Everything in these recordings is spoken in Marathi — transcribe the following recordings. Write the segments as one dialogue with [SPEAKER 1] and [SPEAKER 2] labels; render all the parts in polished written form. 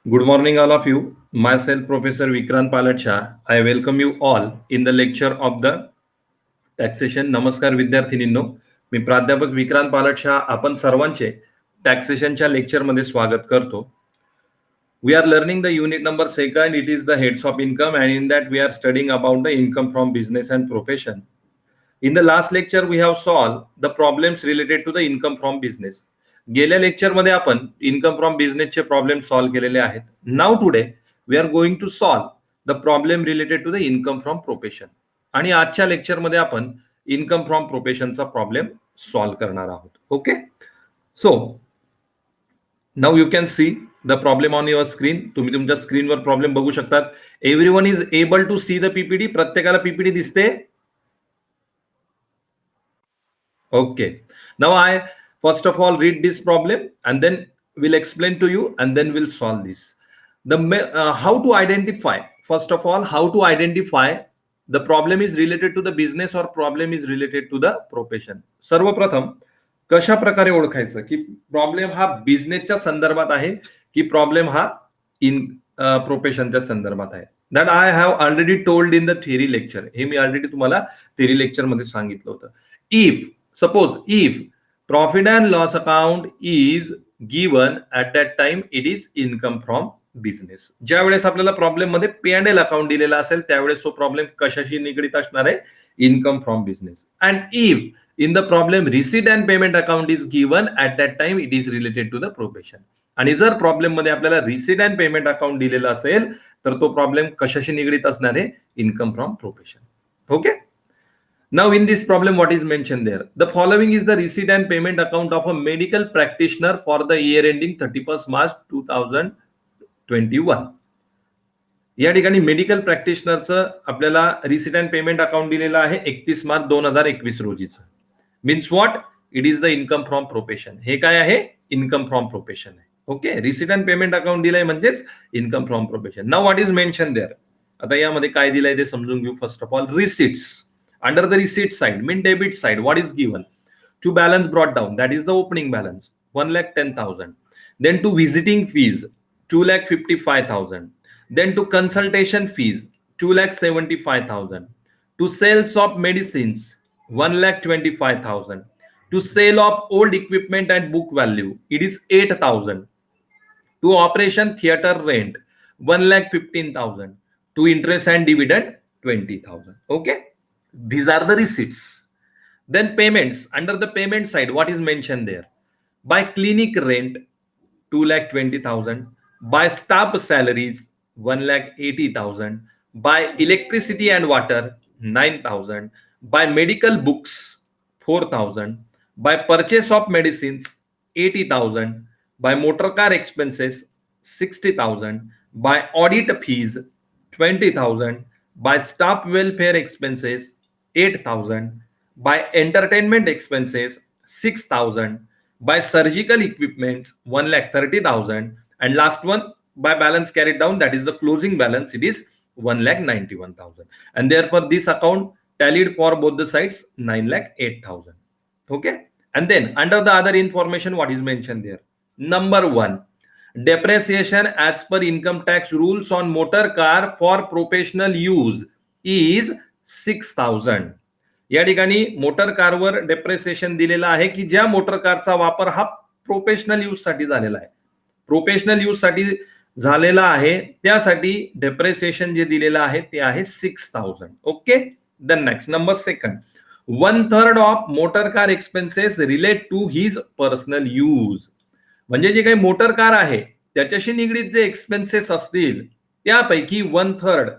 [SPEAKER 1] Good morning, all of you. Myself, Professor Vikrant Palat Shah. I welcome you all in the lecture of the taxation. नमस्कार विद्यार्थिनींनो, मी प्राध्यापक विक्रांत पालट शाह आपण सर्वांचे टॅक्सेशनच्या लेक्चरमध्ये स्वागत करतो. We are learning the unit number 2. It is the heads of income, and in that we are studying about the income from business and profession. In the last lecture we have solved the problems related to the income from business. गेल्या लेक्चर मध्ये आपण इन्कम फ्रॉम बिझनेस चे प्रॉब्लेम सॉल्व्ह केलेले आहेत. Now today we are going to solve the problem related to the income from profession. आणि आजच्या लेक्चर मध्ये आपण इन्कम फ्रॉम प्रोफेशनचा प्रॉब्लेम सॉल्व्ह करणार आहोत. Okay, so now you can see the problem on your screen. तुम्ही तुमच्या स्क्रीनवर प्रॉब्लेम बघू शकतात. Everyone is able to see the PPT. प्रत्येकाला पीपीटी दिसते? Okay, now I first of all read this problem and then we'll explain to you and then we'll solve this. How to identify, first of all, how to identify the problem is related to the business or problem is related to the profession. सर्वप्रथम कशा प्रकारे ओळखायचं की प्रॉब्लेम हा बिझनेसच्या संदर्भात आहे की प्रॉब्लेम हा इन प्रोफेशनच्या संदर्भात आहे. That I have already told in the theory lecture. हे मी ऑलरेडी तुम्हाला थिअरी लेक्चर मध्ये सांगितलं होतं. If profit and loss account is given at that time, it is income from business. ज्या वेळेस आपल्याला प्रॉब्लेम मध्ये P&L अकाउंट दिलेला असेल त्यावेळेस तो प्रॉब्लेम कशाशी निगडित असणार आहे? Income from business. And if in the problem receipt and payment account is given at that time, it is related to the profession. आणि जर प्रॉब्लेम मध्ये आपल्याला रिसीट अँड पेमेंट अकाउंट दिलेला असेल तर तो प्रॉब्लेम कशाशी निगडित असणार आहे? Income from profession. Okay. Now in this problem what is mentioned there? The following is the receipt and payment account of a medical practitioner for the year ending 31st March 2021. या ठिकाणी मेडिकल प्रॅक्टिशनरचं आपल्याला रिसीट अँड पेमेंट अकाउंट दिलेलं आहे 31 मार्च 2021 रोजीचं. Means what? It is the income from profession. हे काय आहे? इन्कम फ्रॉम प्रोफेशन आहे. Okay, receipt and payment account दिलंय म्हणजेच income from profession. Now what is mention there? आता यामध्ये काय दिलंय ते समजून घेऊ. First of all, receipts. Under the receipt side, mean debit side, what is given? To balance brought down, that is the opening balance, 1,10,000. Then to visiting fees, 2,55,000. Then to consultation fees, 2,75,000. To sales of medicines, 1,25,000. To sale of old equipment at book value, it is 8,000. To operation theater rent, 1,15,000. To interest and dividend, 20,000. Okay. These are the receipts. Then payments. Under the payment side, what is mentioned there? By clinic rent, 2,20,000. By staff salaries, 1,80,000. By electricity and water, 9,000. By medical books, 4,000. By purchase of medicines, 80,000. By motor car expenses, 60,000. By audit fees, 20,000. By staff welfare expenses, 8,000. By entertainment expenses, 6,000. By surgical equipment, 1,30,000. And last one, by balance carried down, that is the closing balance, it is 1,91,000. And therefore this account tallied for both the sides, 9,08,000. Okay. And then under the other information, what is mentioned there? Number 1, depreciation as per income tax rules on motor car for professional use is 6,000. या ठिकाणी मोटर कारवर डेप्रिसिएशन दिलेला आहे की ज्या मोटर कारचा वापर हा प्रोफेशनल यूज साठी झालेला आहे. प्रोफेशनल यूज साठी झालेला आहे त्यासाठी डेप्रिसिएशन जे दिलेलं आहे ते आहे 6,000. Okay. Then next, number 2, 1/3 of motor car expenses relate to his personal use. म्हणजे जे काही मोटर कार आहे त्याच्याशी निगडीत जे एक्सपेन्सेस असतील त्यापैकी 1/3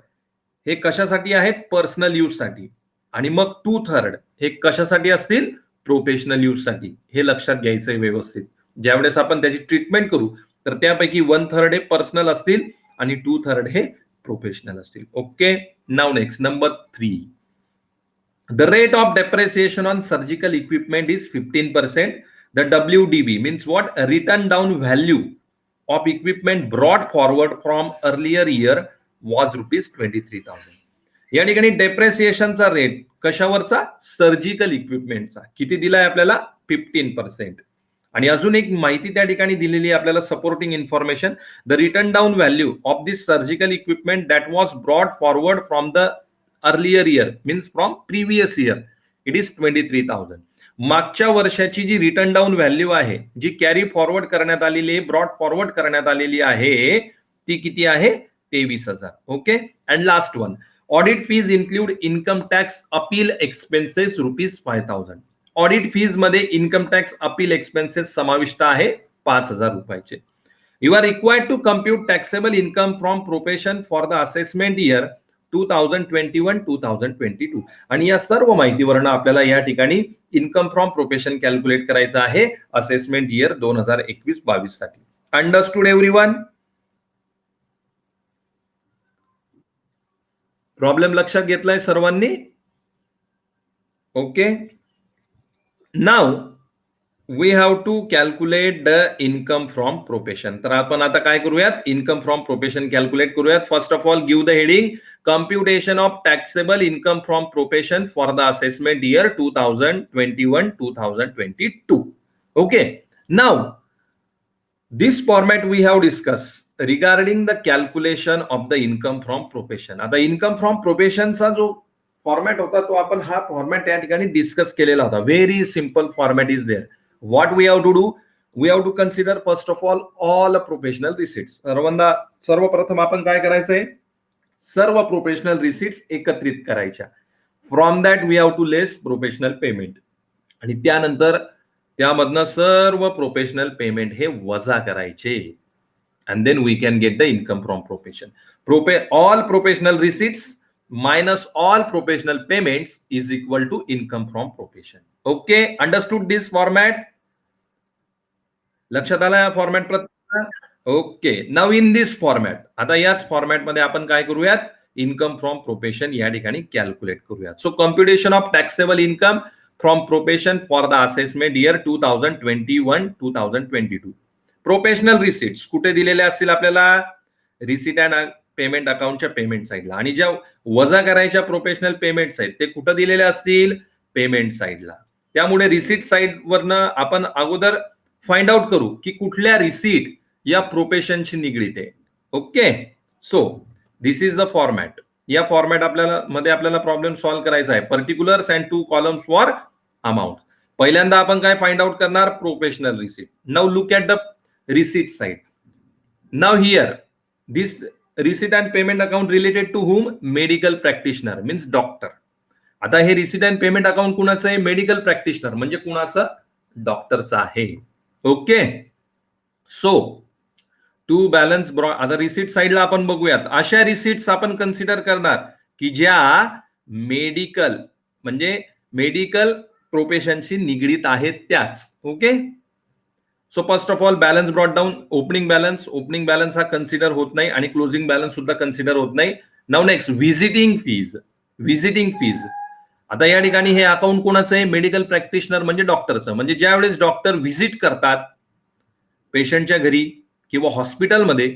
[SPEAKER 1] हे कशासाठी आहेत? पर्सनल यूज साठी. आणि मग 2/3 हे कशासाठी असतील? प्रोफेशनल यूज साठी. हे लक्षात घ्यायचंय व्यवस्थित. ज्यावेळेस आपण त्याची ट्रीटमेंट करू तर त्यापैकी 1/3 हे पर्सनल असतील आणि 2/3 हे प्रोफेशनल असतील. Okay. Now next, number 3, the rate of depreciation on surgical equipment is 15%. The WDV means what? A written down value of equipment brought forward from earlier year was rupees 23,000. या ठिकाणी डेप्रिसिएशनचा रेट कशावरचा? सर्जिकल इक्विपमेंटचा. किती दिलाय आपल्याला? 15%. आणि अजून एक माहिती त्या ठिकाणी दिलेली आहे आपल्याला, supporting information. The return down value of this surgical equipment that was brought forward from the earlier year, means from previous year, it is 23,000. मागच्या वर्षाची जी रिटर्न डाऊन व्हॅल्यू आहे, जी कॅरी फॉरवर्ड करण्यात आलेली आहे, ब्रॉड फॉरवर्ड करण्यात आलेली आहे, ती किती आहे? 23,000. Okay. And last one, audit fees include income tax appeal expenses ₹5,000. Audit fees मध्ये इन्कम टॅक्स अपील एक्सपेन्सेस समाविष्ट आहे 5,000 रुपयाचे. You are required to compute taxable income from profession for the assessment year 2021-2022. आणि या सर्व माहितीवरनं आपल्याला या ठिकाणी इन्कम फ्रॉम प्रोफेशन कॅल्क्युलेट करायचं आहे असेसमेंट इयर 2021-22 साठी. Understood everyone? प्रॉब्लेम लक्षात घेतलाय सर्वांनी? Okay. Now we have to calculate the income from profession. तर आपण आता काय करूयात? इन्कम फ्रॉम प्रोफेशन कॅल्क्युलेट करूयात. First of all give the heading computation of taxable income from profession for the assessment year 2021-2022. Okay. Now this format we have discuss regarding the calculation of the income from profession. आता इन्कम फ्रॉम प्रोफेशनचा जो फॉर्मॅट होता तो आपण हा फॉर्मॅट या ठिकाणी डिस्कस केलेला होता. Very simple format is there. What we have to do? We have to consider first of all professional receipts. सर्वप्रथम आपण काय करायचंय? सर्व प्रोफेशनल रिसिट्स एकत्रित करायच्या. From that we have to less professional payment. आणि त्यानंतर त्यामधनं सर्व प्रोफेशनल पेमेंट हे वजा करायचे. and then we can get the income from profession. All professional receipts minus all professional payments is equal to income from profession. Okay, understood this format? लक्षात आला या फॉर्मॅट प्रत्येक? Okay. Now in this format, आता याच फॉर्मॅट मध्ये आपण काय करूयात? इन्कम फ्रॉम प्रोफेशन या ठिकाणी कॅल्क्युलेट करूयात. So computation of taxable income from profession for the assessment year 2021-2022. Professional receipts कुठे दिलेले असतील आपल्याला? रिसिट अँड पेमेंट अकाउंटच्या पेमेंट साईडला. आणि ज्या वजा करायच्या प्रोफेशनल पेमेंट्स आहेत ते कुठे दिलेले असतील? पेमेंट साईडला. त्यामुळे रिसिट साईड वरनं आपण अगोदर फाइंड आउट करू की कुठल्या रिसिट या प्रोफेशनशी निगडीत आहे. Okay. So this is the format. या फॉर्मॅट आपल्याला प्रॉब्लेम सॉल्व्ह करायचा आहे. Particulars and 2 columns for amount. पहिल्यांदा आपण काय फाइंड आउट करणार? Professional receipt. Now look at the receipt side. Now here this receipt and payment account related to whom? Medical practitioner, means doctor. आता हे receipt and payment account कुणाचं आहे? मेडिकल प्रॅक्टिशनर म्हणजे कुणाचं? डॉक्टरचं आहे. ओके. सो टू बॅलन्स आता रिसिट साइडला आपण बघूयात. अशा रिसिट्स आपण कन्सिडर करणार की ज्या मेडिकल म्हणजे मेडिकल प्रोफेशनशी निगडीत आहेत त्याच. Okay. So first of all balance brought down. Opening balance हा कन्सिडर होत नाही आणि क्लोजिंग बॅलन्स सुद्धा कन्सिडर होत नाही. Now next visiting fees. आता या ठिकाणी हे अकाउंट कोणाचं आहे? मेडिकल प्रॅक्टिशनर म्हणजे डॉक्टरचं. म्हणजे ज्यावेळेस डॉक्टर व्हिजिट करतात पेशंटच्या घरी किंवा हॉस्पिटलमध्ये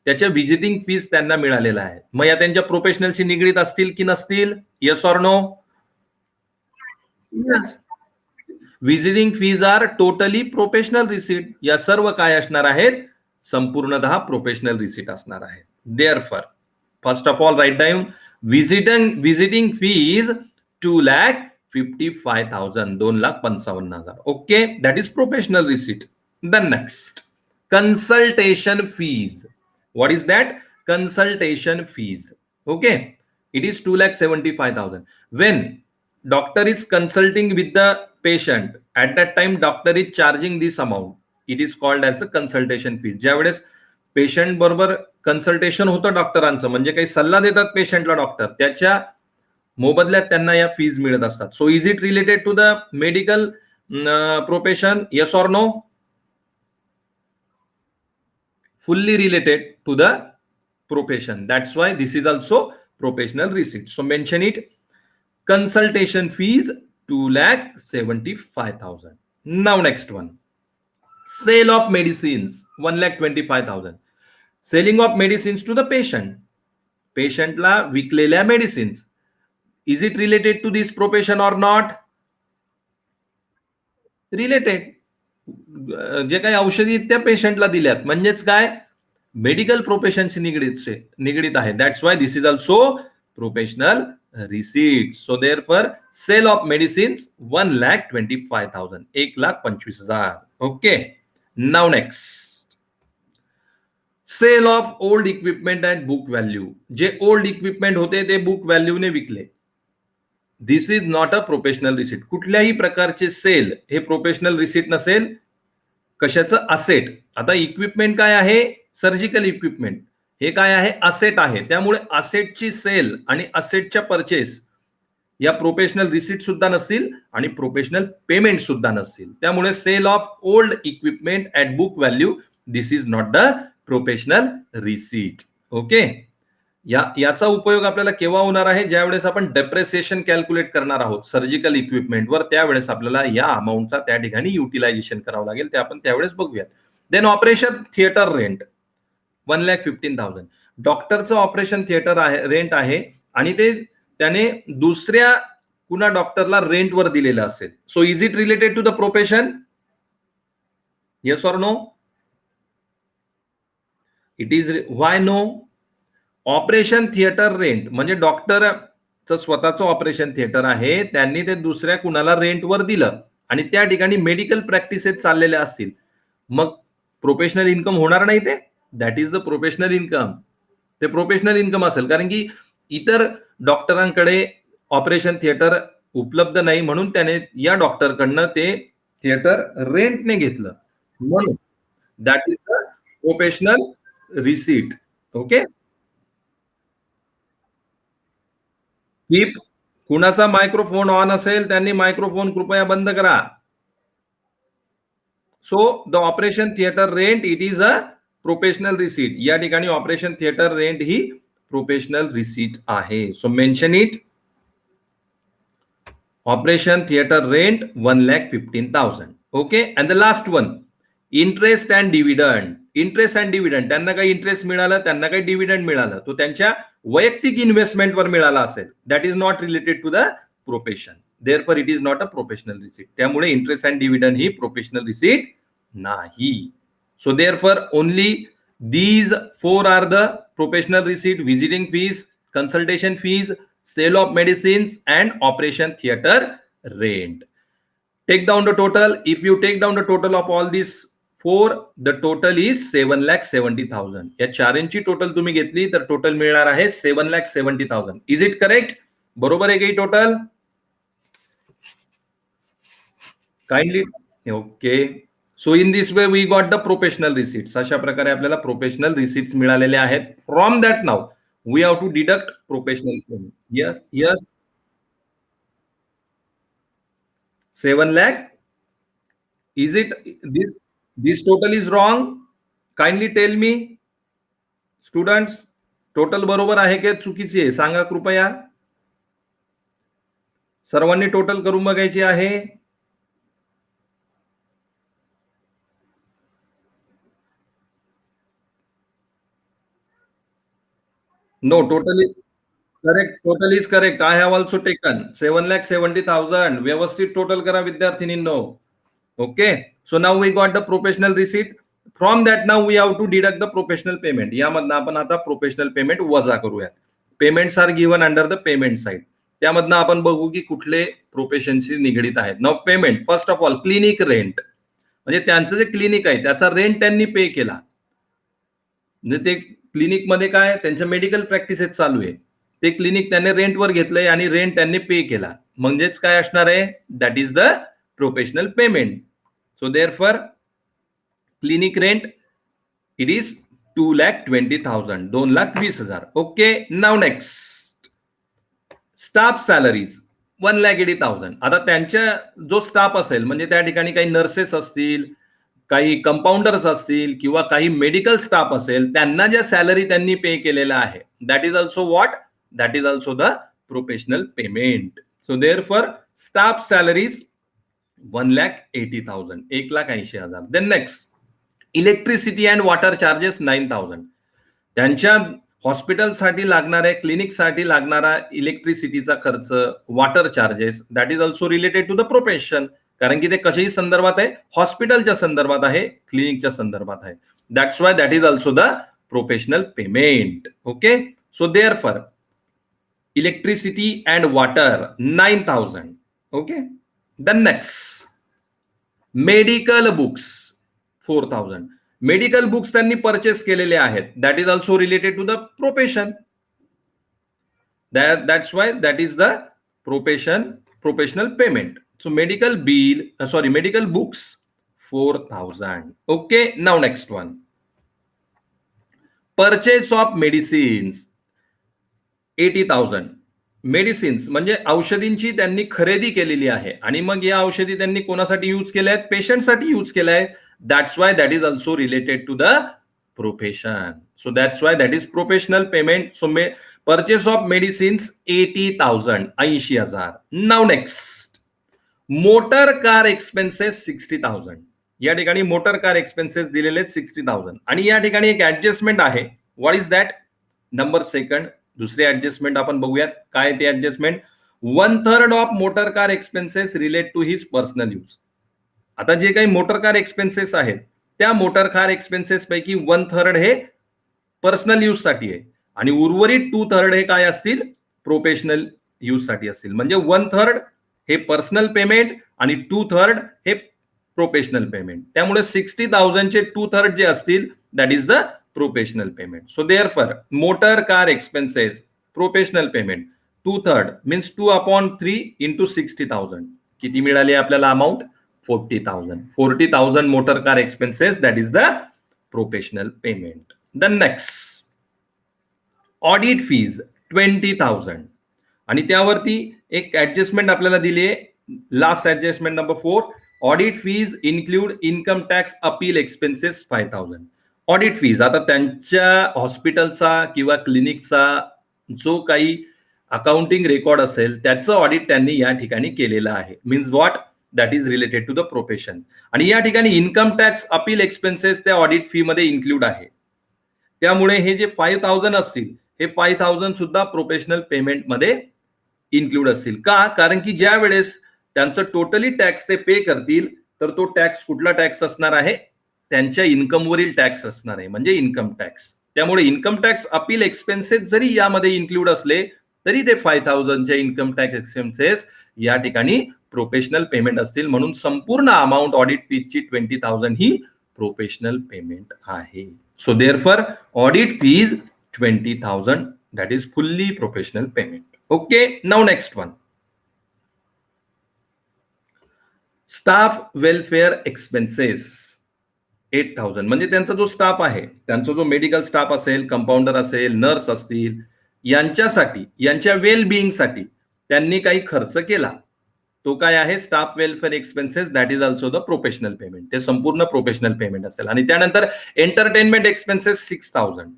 [SPEAKER 1] त्याच्या व्हिजिटिंग फीज त्यांना मिळालेला आहे. मग या त्यांच्या प्रोफेशनलशी निगडीत असतील की नसतील? Yes or no? Visiting fees are totally professional receipt. या सर्व काय असणार आहेत? संपूर्णतः प्रोफेशनल रिसीट असणार आहे. Therefore first of all write down visiting fees 2,55,000, 2,55,000. Okay. That is professional receipt. The next consultation fees. What is that? Consultation fees. Okay. It is 2,75,000. When doctor is consulting with the patient, at that time doctor is charging this amount. It is called as the consultation fees. ज्यावेळेस पेशंट बरोबर कन्सल्टेशन होतं डॉक्टरांचं, म्हणजे काही सल्ला देतात पेशंटला डॉक्टर, त्याच्या मोबदल्यात त्यांना या फीज मिळत असतात. So is it related to the medical profession? Yes or no? Fully related to the profession. That's why this is also professional receipt. So mention it. Consultation fees 2,75,000. Now next one. Sale of medicines 1,25,000. Selling of medicines to the patient. Patient ला विकलेल्या medicines. Is it related to this profession or not? Related. जे काही औषधी त्या पेशंटला दिल्यात म्हणजेच काय, मेडिकल प्रोफेशनशी निगडीत आहे. That's why this is also professional receipt. So therefore sale of medicines 1,25,000, 1,25,000. Okay. Now next, sale of old equipment at book value. जे ओल्ड इक्विपमेंट होते ते बुक व्हॅल्यूने विकले. This is not a professional receipt. कुठल्याही प्रकारचे सेल हे प्रोफेशनल रिसीट नसेल. कशाचं? असेट. आता इक्विपमेंट काय आहे? Surgical equipment. हे काय आहे? असेट आहे. त्यामुळे असेटची सेल आणि असेटच्या परचेस या प्रोफेशनल रिसीट सुद्धा नसतील आणि प्रोफेशनल पेमेंट सुद्धा नसतील. त्यामुळे sale of old equipment at book value, this is not the professional receipt. Okay. याचा उपयोग आपल्याला केव्हा होणार आहे? ज्यावेळेस आपण डेप्रेसिएशन कॅल्क्युलेट करणार आहोत सर्जिकल इक्विपमेंटवर, त्यावेळेस आपल्याला या अमाऊंटचा त्या ठिकाणी युटिलायझेशन करावं लागेल. ते आपण त्यावेळेस बघूयात. Then operation theatre rent 1,15,000. डॉक्टरचं ऑपरेशन थिएटर आहे, रेंट आहे, आणि ते त्याने दुसऱ्या कुणा डॉक्टरला रेंटवर दिलेलं असेल. So is it related to the profession? Yes or no? It is. Why no? Operation theatre rent म्हणजे डॉक्टरचं स्वतःचं ऑपरेशन थिएटर आहे, त्यांनी ते दुसऱ्या कुणाला रेंटवर दिलं आणि त्या ठिकाणी मेडिकल प्रॅक्टिसेस चाललेल्या असतील, मग प्रोफेशनल इन्कम होणार नाही ते? That is the professional income. ते प्रोफेशनल इन्कम असेल, कारण की इतर डॉक्टरांकडे ऑपरेशन थिएटर उपलब्ध नाही म्हणून त्याने या डॉक्टरकडनं ते थिएटर रेंटने घेतलं, म्हणून that is the professional receipt. Okay. की कुणाचा मायक्रोफोन ऑन असेल त्यांनी मायक्रोफोन कृपया बंद करा. So the operation theatre rent, it is a professional receipt. या ठिकाणी ऑपरेशन थिएटर रेंट ही प्रोफेशनल रिसीट आहे. So mention it. Operation theatre rent 1,15,000. Okay. And the last one, interest and dividend. Interest and dividend, त्यांना काही इंटरेस्ट मिळाला, त्यांना काही डिव्हिडंड मिळालं, तो त्यांच्या वैयक्तिक इन्व्हेस्टमेंटवर मिळाला असेल, that is not related to the profession. Therefore it is not a professional receipt. त्यामुळे इंटरेस्ट अँड डिव्हिडंड ही प्रोफेशनल रिसीट नाही. So therefore only these four are the professional receipt: visiting fees, consultation fees, sale of medicines, and operation theater rent. Take down the total. If you take down the total of all these four, the total is 7,70,000. या चारांची टोटल तुम्ही घेतली तर टोटल मिळणार आहे 7,70,000. Is it correct? बरोबर आहे की total? Kindly. Okay. So in this way we got the professional receipts. अशा प्रकारे आपल्याला प्रोफेशनल रिसीट्स मिळालेले आहेत. From that now we have to deduct professional payment. Yes, yes. 7 lakh. Is it this total is wrong? Kindly tell me, students. Total बरोबर आहे की चुकीची आहे? सांगा कृपया. सर्वांनी टोटल करून बघायची आहे. No, total is correct. Total is correct. I have also taken 7,70,000. व्यवस्थित टोटल करा विद्यार्थिनींनो. Okay. So now we got the professional receipt. From that now we have to deduct the professional payment. यामधनं आपण आता प्रोफेशनल पेमेंट वजा करूयात. Payments are given under the payment side. त्यामधनं आपण बघू की कुठले प्रोफेशनशी निगडीत आहेत. Now payment. First of all clinic rent, म्हणजे त्यांचं जे क्लिनिक आहे त्याचा रेंट त्यांनी पे केला. म्हणजे ते क्लिनिकमध्ये काय त्यांच्या मेडिकल प्रॅक्टिसेस चालू आहे, ते क्लिनिक त्यांनी रेंटवर घेतलंय आणि रेंट त्यांनी पे केला, म्हणजेच काय असणार आहे? That is the professional payment. So therefore clinic rent it is 2,20,000, 2,20,000. Okay. Now next, staff salaries 1,80,000. आता त्यांच्या जो स्टाफ असेल, म्हणजे त्या ठिकाणी काही नर्सेस असतील, काही कंपाऊंडर्स असतील किंवा काही मेडिकल स्टाफ असेल, त्यांना ज्या सॅलरी त्यांनी पे केलेल्या आहे, that is also what? That is also the professional payment. So therefore staff salaries 1,80,000, 1,80,000. Then next, electricity and water charges 9,000. त्यांच्या हॉस्पिटलसाठी लागणाऱ्या, क्लिनिकसाठी लागणारा इलेक्ट्रिसिटीचा खर्च, water charges, that is also related to the profession. कारण की ते कशाही संदर्भात आहे, हॉस्पिटलच्या संदर्भात आहे, क्लिनिकच्या संदर्भात आहे. That's why that is also the professional payment. Okay, so therefore electricity and water 9,000. Okay, the next medical books 4,000. Medical books त्यांनी परचेस केलेले आहेत. That is also related to the profession. That's why that is the professional payment. So medical medical books 4,000. Okay, now next one, purchase of medicines 80,000. Medicines म्हणजे औषधींची त्यांनी खरेदी केलेली आहे आणि मग या औषधी त्यांनी कोणासाठी यूज केल्या आहेत, पेशंटसाठी यूज केल्या आहेत. That's why that is also related to the profession. So that's why that is professional payment. So purchase of medicines 80,000, 80,000. Now next motor car expenses 60,000. या ठिकाणी मोटर कार एक्सपेन्सेस दिलेले आहेत 60,000 आणि या ठिकाणी एक ऍडजस्टमेंट आहे. What is that? Number second, दुसरी ऍडजस्टमेंट आपण बघूयात. काय ते adjustment? 1/3 of motor car expenses relate to his personal use. आता जे काही मोटर कार एक्सपेन्सेस आहेत त्या मोटर कार एक्सपेन्सेस पैकी 1/3 हे पर्सनल यूज साठी आहे आणि उर्वरित 2/3 हे काय असतील, प्रोफेशनल यूज साठी असतील. म्हणजे 1/3 हे पर्सनल पेमेंट आणि 2/3 हे प्रोफेशनल पेमेंट. त्यामुळे 60,000 चे 2/3 जे असतील that is the professional payment. So therefore motor car expenses professional payment 2/3 means 2/3 into 60,000. किती मिळाली आपल्याला amount? 40,000. 40,000 motor car expenses that is the professional payment. The next audit fees 20,000 आणि त्यावरती एक ऍडजस्टमेंट आपल्याला दिली आहे. Last adjustment number 4, audit fees include income tax appeal expenses 5,000. Audit fees, आता त्यांच्या हॉस्पिटलचा किंवा क्लिनिकचा जो काही अकाउंटिंग रेकॉर्ड असेल त्याचं ऑडिट त्यांनी या ठिकाणी केलेलं आहे. Means what? That is related to the profession. आणि या ठिकाणी इन्कम टॅक्स अपील एक्सपेन्सेस त्या ऑडिट फी मध्ये इन्क्लूड आहे. त्यामुळे हे जे 5,000 असतील हे 5,000 सुद्धा प्रोफेशनल पेमेंट मध्ये इन्क्लूड असतील. का? कारण की ज्या वेळेस त्यांचं टोटली टॅक्स ते पे करतील तर तो टॅक्स कुठला टॅक्स असणार आहे? त्यांच्या इन्कमवरील टॅक्स असणार आहे, म्हणजे इन्कम टॅक्स. त्यामुळे इन्कम टॅक्स अपील एक्सपेन्सेस जरी यामध्ये इन्क्लूड असले तरी ते 5,000 चे इन्कम टॅक्स एक्सपेन्सेस या ठिकाणी प्रोफेशनल पेमेंट असतील. म्हणून संपूर्ण अमाऊंट ऑडिट फीची 20,000 ही प्रोफेशनल पेमेंट आहे. So therefore audit fees 20,000 that is fully professional payment. Okay, now next one, staff welfare expenses 8,000. म्हणजे त्यांचा जो स्टाफ आहे, त्यांचा जो मेडिकल स्टाफ असेल, कंपाऊंडर असेल, नर्स असतील, यांच्यासाठी, यांच्या वेल साठी त्यांनी काही खर्च केला. तो काय आहे? Staff welfare expenses that is also the professional payment. ते संपूर्ण प्रोफेशनल पेमेंट असेल. आणि त्यानंतर एंटरटेनमेंट एक्सपेन्सेस 6,000.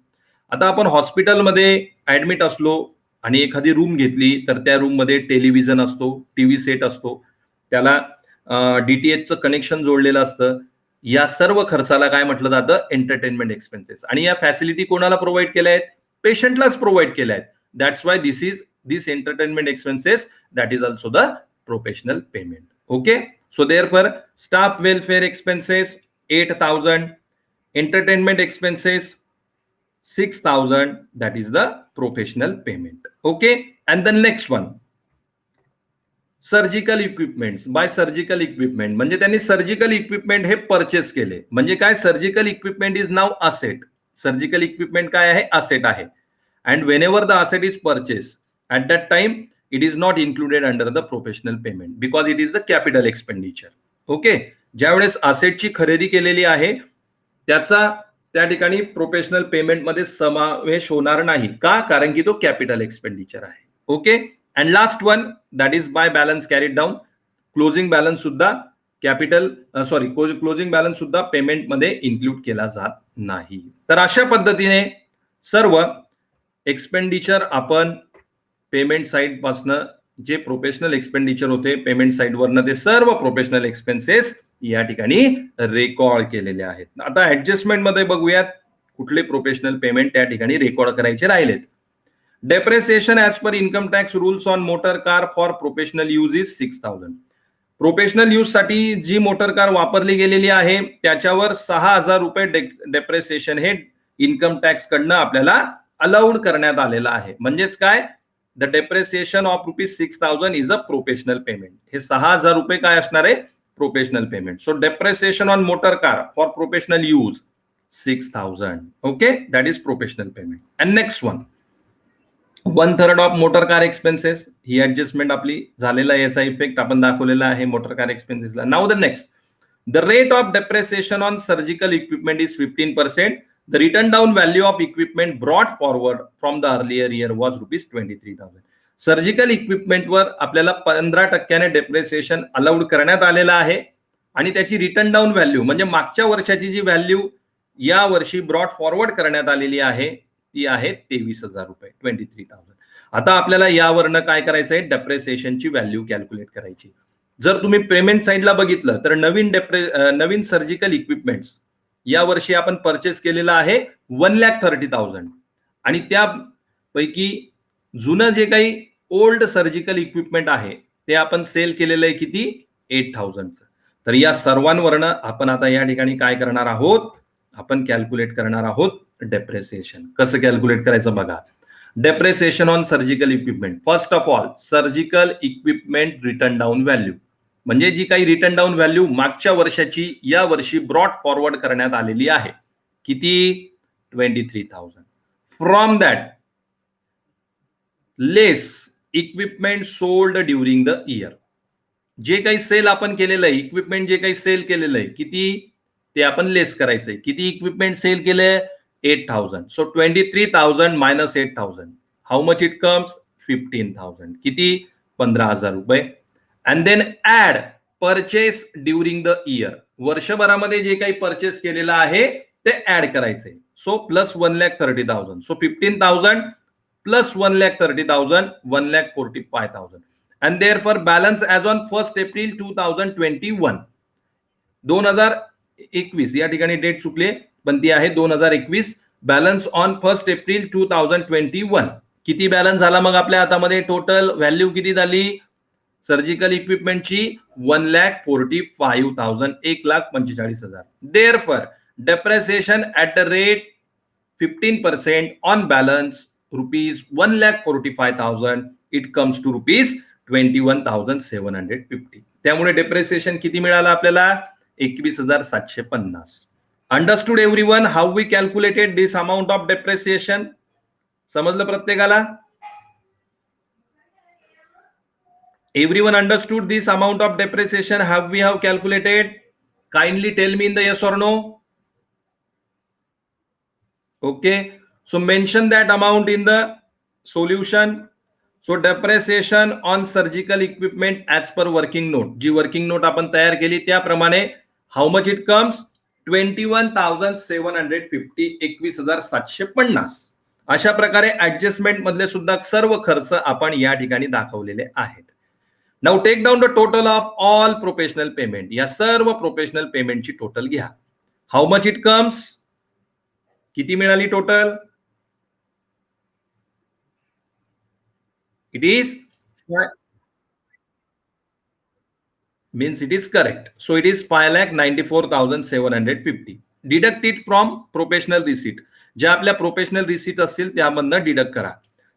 [SPEAKER 1] आता आपण हॉस्पिटलमध्ये ऍडमिट असलो आणि एखादी रूम घेतली तर त्या रूम मध्ये टेलिव्हिजन असतो, टीव्ही सेट असतो, त्याला डीटीएचचं कनेक्शन जोडलेलं असतं. या सर्व खर्चाला काय म्हटलं जातं? Entertainment expenses. आणि या फॅसिलिटी कोणाला प्रोव्हाइड केल्या आहेत? पेशंटलाच प्रोव्हाइड केल्या आहेत. That's why this entertainment expenses that is also the professional payment. Okay, so therefore staff welfare expenses 8,000, entertainment expenses 6,000 that is the professional payment. Okay, and the next one, surgical equipment. Bye surgical equipment म्हणजे त्यांनी सर्जिकल इक्विपमेंट हे परचेस केले. म्हणजे काय? Surgical equipment is now asset. Surgical equipment काय आहे? असेट आहे. And Wien ever the asset is purchase at that time it is not included under the professional payment because it is the capital expenditure. Okay, ज्यावेळेस असेटची खरेदी केलेली आहे त्याचा त्या ठिकाणी प्रोफेशनल पेमेंट मध्ये समावेश होणार नाही. का? कारण की तो कॅपिटल एक्सपेंडिचर आहे. Okay, and last one that is by balance carried down. Closing balance सुद्धा क्लोजिंग बॅलन्स सुद्धा पेमेंट मध्ये इन्क्लूड केला जात नाही. तर अशा पद्धतीने सर्व एक्सपेंडिचर आपण पेमेंट साइड पासनं जे प्रोफेशनल एक्सपेंडिचर होते पेमेंट साइड वरनं ते सर्व प्रोफेशनल एक्सपेन्सेस या ठिकाणी रेकॉर्ड केलेले आहेत. आता ऍडजस्टमेंट मध्ये बघूयात कुठले प्रोफेशनल पेमेंट त्या ठिकाणी रेकॉर्ड करायचे राहिलेत. Depreciation as per income tax rules on motor car for professional use is 6,000. Professional use साठी जी मोटर कार वापरली गेलेली आहे त्याच्यावर 6,000 रुपये डेप्रेसिएशन हे इन्कम टॅक्स कडनं आपल्याला अलाउड करण्यात आलेलं आहे. म्हणजेच काय, the depreciation of ₹6,000 is a professional payment. हे 6,000 रुपये काय असणार आहे, professional payment. So depreciation on motor car for professional use 6,000. Okay, that is professional payment. And next one, 1/3 of motor car expenses. ही ऍडजस्टमेंट आपली झालेला आहे, याचा इफेक्ट आपण दाखवलेला आहे मोटर कार एक्सपेन्सेसला. Now the next, the rate of depreciation on surgical equipment is 15%. The written down value of equipment brought forward from the earlier year was ₹23,000. Surgical equipment वर आपल्याला 15% डेप्रेसिएशन अलाउड करण्यात आलेला आहे आणि त्याची रिटर्न डाऊन व्हॅल्यू म्हणजे मागच्या वर्षाची जी व्हॅल्यू या वर्षी ब्रॉट फॉरवर्ड करण्यात आलेली आहे ती आहे 23,000 रुपये, 23,000. आता आपल्याला यावरनं काय करायचं आहे, डेप्रेसिएशनची व्हॅल्यू कॅल्क्युलेट करायची. जर तुम्ही पेमेंट साइडला बघितलं तर नवीन सर्जिकल इक्विपमेंट्स या वर्षी आपण परचेस केलेला आहे 1,30,000 आणि त्यापैकी जुनं जे काही ओल्ड सर्जिकल इक्विपमेंट आहे ते आपण सेल केलेलं आहे किती, 8,000. तर या सर्वांवरनं आपण आता या ठिकाणी काय करणार आहोत, आपण कॅल्क्युलेट करणार आहोत डेप्रेसिएशन. कसं कॅल्क्युलेट करायचं बघा. Depreciation on surgical equipment. First of all surgical equipment return down value म्हणजे जी काही रिटर्न डाऊन व्हॅल्यू मागच्या वर्षाची या वर्षी ब्रॉट फॉरवर्ड करण्यात आलेली आहे किती, 23,000. From that less equipment sold during the year. जे काही सेल आपण केलेलं आहे, इक्विपमेंट जे काही सेल केलेलं आहे किती ते आपण लेस करायचंय. किती इक्विपमेंट सेल केले, 8,000. So 23,000 minus 8,000, how much it comes, 15,000. किती, 15,000 रुपये. And then add purchase during the year. वर्षभरामध्ये जे काही परचेस केलेलं आहे ते ऍड करायचंय. So plus 1,30,000. So 15,000 plus 1,30,000, 1,45,000. And therefore balance as on 1 April 2021, 2021 या ठिकाणी डेट चुकले पण ती आहे 2021. बॅलन्स ऑन 1 एप्रिल 2021 किती बॅलन्स झाला मग आपल्या हातामध्ये, टोटल व्हॅल्यू किती झाली सर्जिकल इक्विपमेंटची, 1,45,000, 1,45,000. Therefore depreciation at the rate 15% on balance ₹1,45,000, it comes to ₹21,750. त्यामुळे डेप्रेसिएशन किती मिळालं आपल्याला, 21,750. Understood everyone how we calculated this amount of depreciation? समजलं प्रत्येकाला? Everyone understood this amount of depreciation we have calculated? Kindly tell me in the yes or no. Okay, so mention that amount in the solution. So depreciation on surgical equipment as per working note, G working note आपण तयार केली त्याप्रमाणे how much it comes, 21,750, 21,750. अशा प्रकारे ऍडजस्टमेंट मधले सुद्धा सर्व खर्च आपण या ठिकाणी दाखवलेले आहेत. Now take down the total of all professional payment. या सर्व प्रोफेशनल पेमेंटची टोटल घ्या. हाऊ मच इट कम्स, किती मिळाली total, it is means it is correct. So it is 5,94,750. Deduct it from professional receipt. ज्या आपल्या प्रोफेशनल रिसीट असतील त्यामधनं डिडक्ट करा.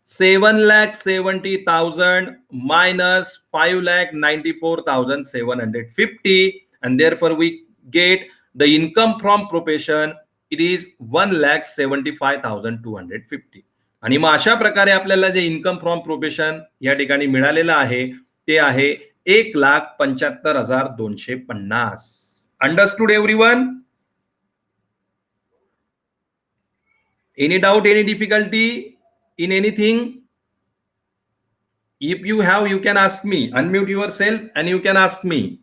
[SPEAKER 1] 7,70,000 minus 5,94,750 and therefore we get the income from profession, it is 1,75,250. आणि मग अशा प्रकारे आपल्याला जे इन्कम फ्रॉम प्रोफेशन या ठिकाणी मिळालेलं आहे ते आहे 1,75,250. Understood everyone? Any doubt, any difficulty in anything? If you have, you can ask me. Unmute yourself and you can ask me.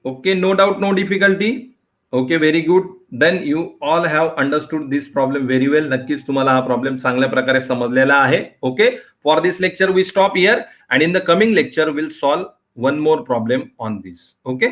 [SPEAKER 1] Okay, no doubt, no difficulty. Okay, very good. Then you all have understood this problem very well. नक्कीच तुम्हाला हा प्रॉब्लेम चांगल्या प्रकारे समजलेला आहे. Okay, for this lecture we stop here and in the coming lecture we'll solve one more problem on this. Okay.